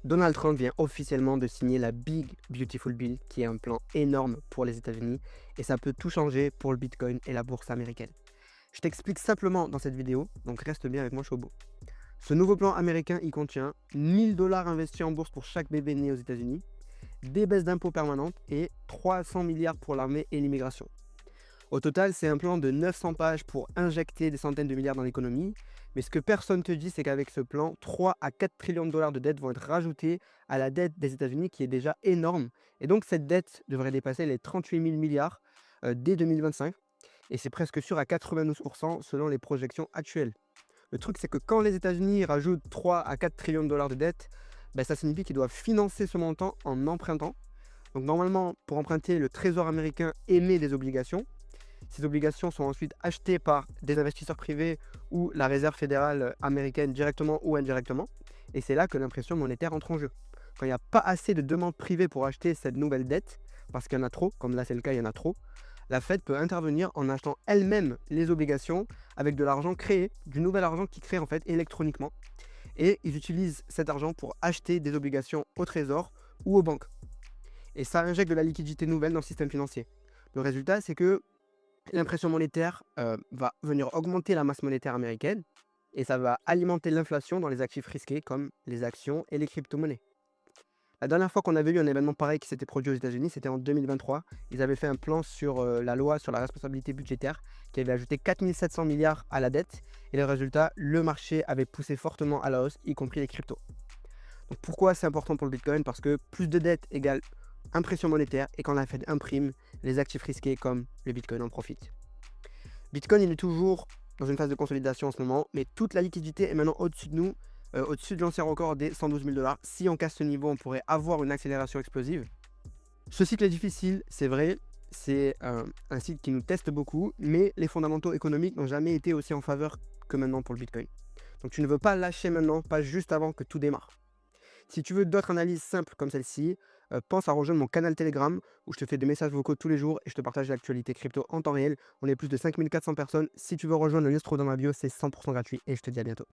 Donald Trump vient officiellement de signer la Big Beautiful Bill, qui est un plan énorme pour les États-Unis, et ça peut tout changer pour le Bitcoin et la bourse américaine. Je t'explique simplement dans cette vidéo, donc reste bien avec moi, je suis au bout. Ce nouveau plan américain, il contient 1000 dollars investis en bourse pour chaque bébé né aux États-Unis, des baisses d'impôts permanentes et 300 milliards pour l'armée et l'immigration. Au total, c'est un plan de 900 pages pour injecter des centaines de milliards dans l'économie. Mais ce que personne ne te dit, c'est qu'avec ce plan, 3 à 4 trillions de dollars de dettes vont être rajoutés à la dette des États-Unis qui est déjà énorme. Et donc cette dette devrait dépasser les 38 000 milliards dès 2025. Et c'est presque sûr à 92% selon les projections actuelles. Le truc, c'est que quand les États-Unis rajoutent 3 à 4 trillions de dollars de dettes, ben, ça signifie qu'ils doivent financer ce montant en empruntant. Donc normalement, pour emprunter, le Trésor américain émet des obligations. Ces obligations sont ensuite achetées par des investisseurs privés ou la réserve fédérale américaine directement ou indirectement. Et c'est là que l'impression monétaire entre en jeu. Quand il n'y a pas assez de demandes privées pour acheter cette nouvelle dette, parce qu'il y en a trop, comme là c'est le cas, il y en a trop, la Fed peut intervenir en achetant elle-même les obligations avec de l'argent créé, du nouvel argent qui crée en fait électroniquement. Et ils utilisent cet argent pour acheter des obligations au trésor ou aux banques. Et ça injecte de la liquidité nouvelle dans le système financier. Le résultat, c'est que l'impression monétaire va venir augmenter la masse monétaire américaine et ça va alimenter l'inflation dans les actifs risqués comme les actions et les crypto-monnaies. La dernière fois qu'on avait eu un événement pareil qui s'était produit aux États-Unis, c'était en 2023. Ils avaient fait un plan sur la loi sur la responsabilité budgétaire qui avait ajouté 4700 milliards à la dette et le résultat, le marché avait poussé fortement à la hausse, y compris les cryptos. Donc pourquoi c'est important pour le Bitcoin? Parce que plus de dettes égale impression monétaire et quand la Fed imprime, les actifs risqués comme le Bitcoin en profitent. Bitcoin, il est toujours dans une phase de consolidation en ce moment, mais toute la liquidité est maintenant au-dessus de nous, au-dessus de l'ancien record des 112 000 dollars. Si on casse ce niveau, on pourrait avoir une accélération explosive. Ce cycle est difficile, c'est vrai, c'est un cycle qui nous teste beaucoup, mais les fondamentaux économiques n'ont jamais été aussi en faveur que maintenant pour le Bitcoin. Donc tu ne veux pas lâcher maintenant, pas juste avant que tout démarre. Si tu veux d'autres analyses simples comme celle-ci, pense à rejoindre mon canal Telegram où je te fais des messages vocaux tous les jours et je te partage l'actualité crypto en temps réel. On est plus de 5400 personnes. Si tu veux rejoindre, le lien se trouve dans ma bio, c'est 100% gratuit et je te dis à bientôt.